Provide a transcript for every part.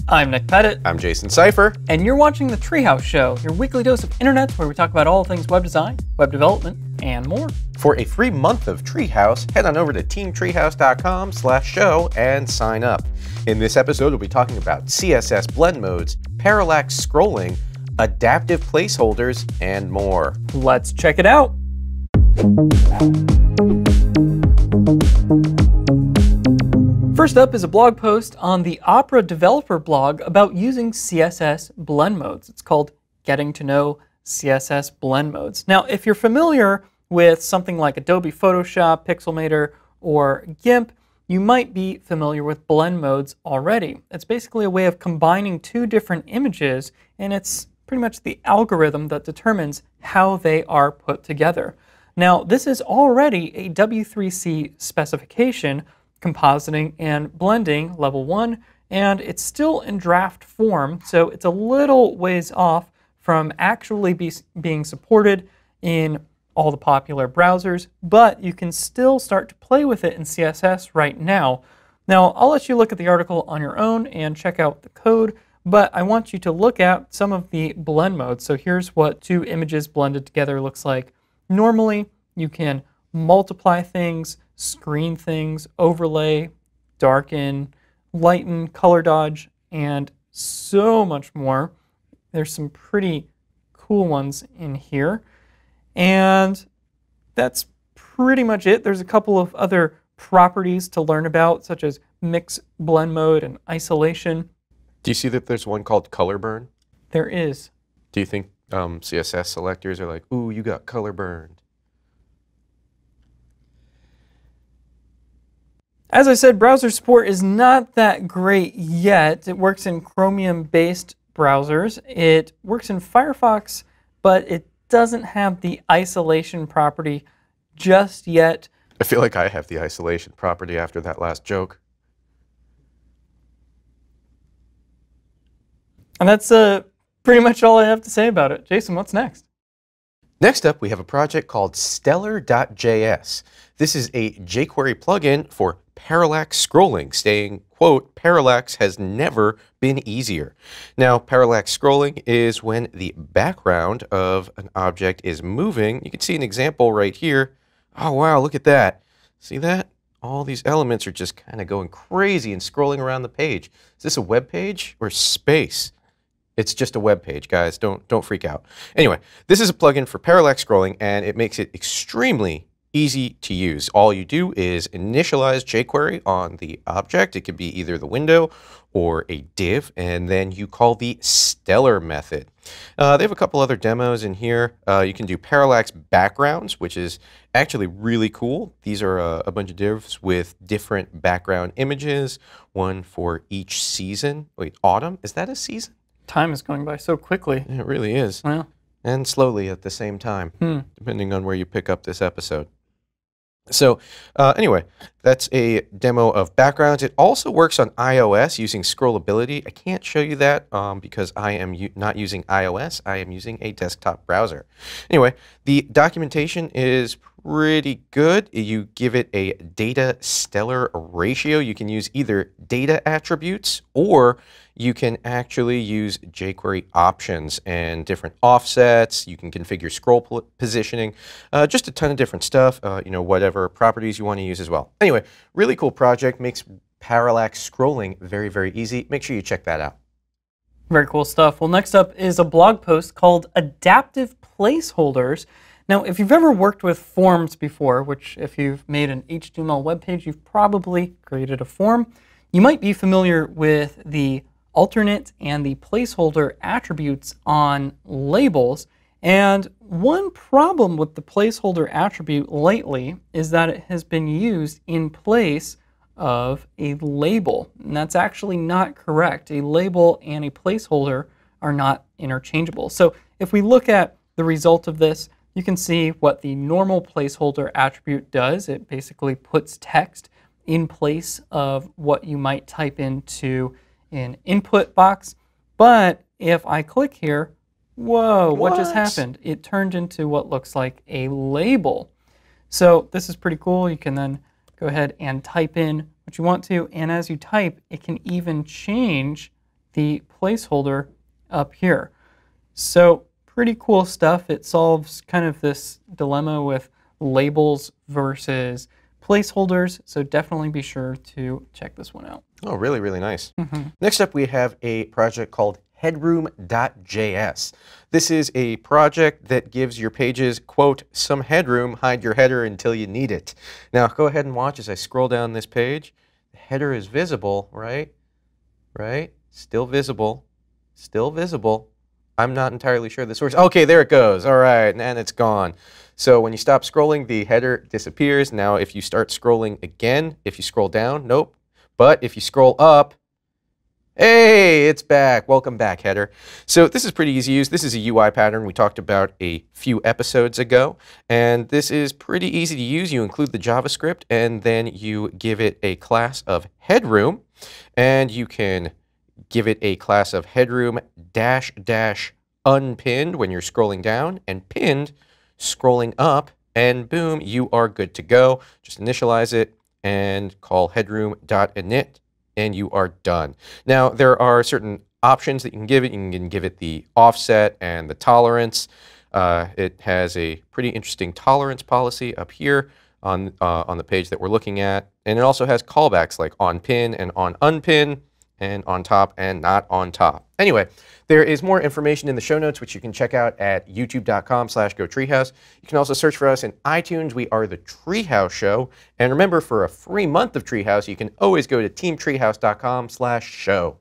I'm Nick Pettit. I'm Jason Seifer. And you're watching The Treehouse Show, your weekly dose of internet where we talk about all things web design, web development, and more. For a free month of Treehouse, head on over to teamtreehouse.com/show and sign up. In this episode, we'll be talking about CSS blend modes, parallax scrolling, adaptive placeholders, and more. Let's check it out. First up is a blog post on the Opera developer blog about using CSS blend modes. It's called Getting to Know CSS Blend Modes. Now, if you're familiar with something like Adobe Photoshop, Pixelmator, or GIMP, you might be familiar with blend modes already. It's basically a way of combining two different images, and it's pretty much the algorithm that determines how they are put together. Now, this is already a W3C specification, compositing and blending level 1, and it's still in draft form, so it's a little ways off from actually being supported in all the popular browsers, but you can still start to play with it in CSS right now. Now, I'll let you look at the article on your own and check out the code, but I want you to look at some of the blend modes. So here's what two images blended together looks like. Normally, you can multiply things, screen things, overlay, darken, lighten, color dodge, and so much more. There's some pretty cool ones in here. And that's pretty much it. There's a couple of other properties to learn about, such as mix blend mode and isolation. Do you see that there's one called color burn? There is. Do you think CSS selectors are like, ooh, you got color burned? As I said, browser support is not that great yet. It works in Chromium-based browsers. It works in Firefox, but it doesn't have the isolation property just yet. I feel like I have the isolation property after that last joke. And that's pretty much all I have to say about it. Jason, what's next? Next up, we have a project called Stellar.js. This is a jQuery plugin for parallax scrolling, saying, quote, parallax has never been easier. Now, parallax scrolling is when the background of an object is moving. You can see an example right here. Oh, wow, look at that. See that? All these elements are just kind of going crazy and scrolling around the page. Is this a web page or space? It's just a web page, guys. Don't freak out. Anyway, this is a plugin for parallax scrolling, and it makes it extremely easy to use. All you do is initialize jQuery on the object. It could be either the window or a div, and then you call the Stellar method. They have a couple other demos in here. You can do parallax backgrounds, which is actually really cool. These are a bunch of divs with different background images, one for each season. Wait, autumn? Is that a season? Time is going by so quickly. It really is. Well, and slowly at the same time, depending on where you pick up this episode. So anyway, that's a demo of backgrounds. It also works on iOS using scrollability. I can't show you that because I am not using iOS. I am using a desktop browser. Anyway, the documentation is pretty good. You give it a data stellar ratio. You can use either data attributes, or you can actually use jQuery options and different offsets. You can configure scroll positioning, just a ton of different stuff, you know, whatever properties you want to use as well. Anyway, really cool project, makes parallax scrolling very, very easy. Make sure you check that out. Very cool stuff. Well, next up is a blog post called Adaptive Placeholders. Now, if you've ever worked with forms before, which if you've made an HTML web page, you've probably created a form, you might be familiar with the alternate and the placeholder attributes on labels. And one problem with the placeholder attribute lately is that it has been used in place of a label. And that's actually not correct. A label and a placeholder are not interchangeable. So if we look at the result of this, you can see what the normal placeholder attribute does. It basically puts text in place of what you might type into an input box. But if I click here, whoa, what just happened? It turned into what looks like a label. So this is pretty cool. You can then go ahead and type in what you want to, and as you type, it can even change the placeholder up here. So pretty cool stuff. It solves kind of this dilemma with labels versus placeholders, so definitely be sure to check this one out. Oh, really, really nice. Next up, we have a project called Headroom.js. This is a project that gives your pages, quote, some headroom, hide your header until you need it. Now, go ahead and watch as I scroll down this page. The header is visible, right? Right? Still visible. Still visible. I'm not entirely sure the source. Okay, there it goes. All right, and it's gone. So when you stop scrolling, the header disappears. Now, if you start scrolling again, if you scroll down, nope. But if you scroll up, hey, it's back. Welcome back, header. So this is pretty easy to use. This is a UI pattern we talked about a few episodes ago. And this is pretty easy to use. You include the JavaScript, and then you give it a class of headroom. And you can give it a class of headroom dash dash unpinned when you're scrolling down, and pinned scrolling up, and boom, you are good to go. Just initialize it and call headroom.init, and you are done. Now, there are certain options that you can give it. You can give it the offset and the tolerance. It has a pretty interesting tolerance policy up here on the page that we're looking at. And it also has callbacks like on pin and on unpin, and on top and not on top. Anyway, there is more information in the show notes, which you can check out at youtube.com/GoTreehouse. You can also search for us in iTunes. We are the Treehouse Show. And remember, for a free month of Treehouse, you can always go to teamtreehouse.com/show.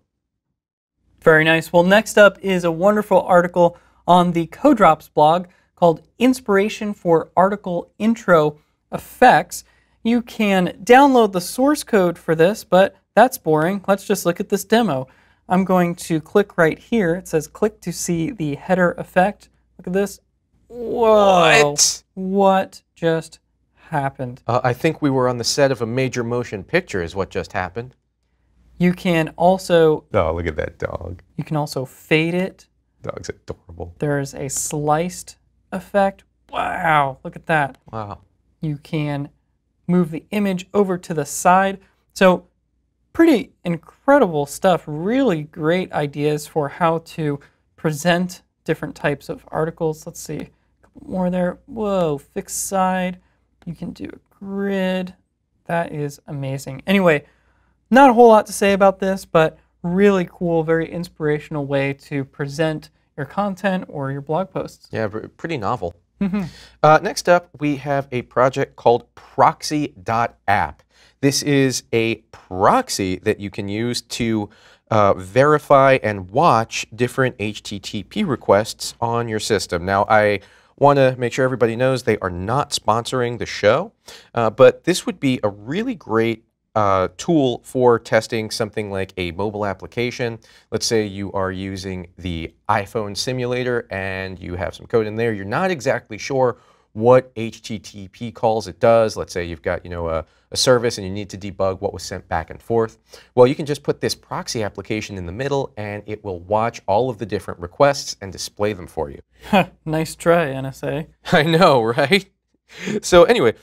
Very nice. Well, next up is a wonderful article on the Codrops blog called Inspiration for Article Intro Effects. You can download the source code for this, but that's boring. Let's just look at this demo. I'm going to click right here. It says click to see the header effect. Look at this. Whoa. What just happened? I think we were on the set of a major motion picture is what just happened. You can also... Oh, look at that dog. You can also fade it. Dog's adorable. There's a sliced effect. Wow, look at that. Wow. You can move the image over to the side. So pretty incredible stuff. Really great ideas for how to present different types of articles. Let's see, a couple more there. Whoa, fixed side. You can do a grid. That is amazing. Anyway, not a whole lot to say about this, but really cool, very inspirational way to present your content or your blog posts. Yeah, pretty novel. Next up, we have a project called Proxy.app. This is a proxy that you can use to verify and watch different HTTP requests on your system. Now, I want to make sure everybody knows they are not sponsoring the show, but this would be a really great tool for testing something like a mobile application. Let's say you are using the iPhone simulator and you have some code in there. You're not exactly sure what HTTP calls it does. Let's say you've got, a service and you need to debug what was sent back and forth. Well, you can just put this proxy application in the middle and it will watch all of the different requests and display them for you. Nice try, NSA. I know, right? So anyway,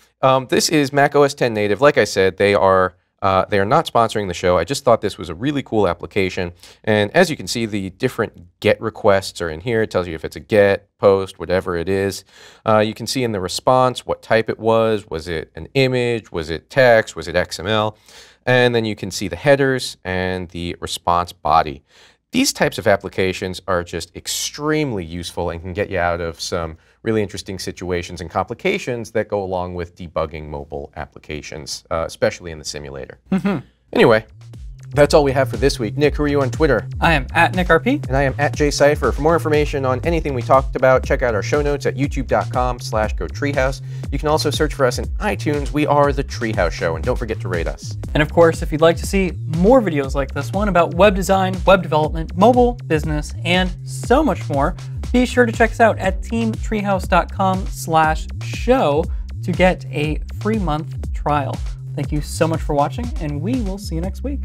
this is Mac OS X native. Like I said, they are not sponsoring the show. I just thought this was a really cool application. And as you can see, the different GET requests are in here. It tells you if it's a GET, POST, whatever it is. You can see in the response what type it was. Was it an image? Was it text? Was it XML? And then you can see the headers and the response body. These types of applications are just extremely useful and can get you out of some really interesting situations and complications that go along with debugging mobile applications, especially in the simulator. Anyway, that's all we have for this week. Nick, who are you on Twitter? I am at NickRP. And I am at Jason Seifer. For more information on anything we talked about, check out our show notes at youtube.com/GoTreehouse. You can also search for us in iTunes. We are the Treehouse Show, and don't forget to rate us. And of course, if you'd like to see more videos like this one about web design, web development, mobile, business, and so much more, be sure to check us out at teamtreehouse.com/show to get a free month trial. Thank you so much for watching, and we will see you next week.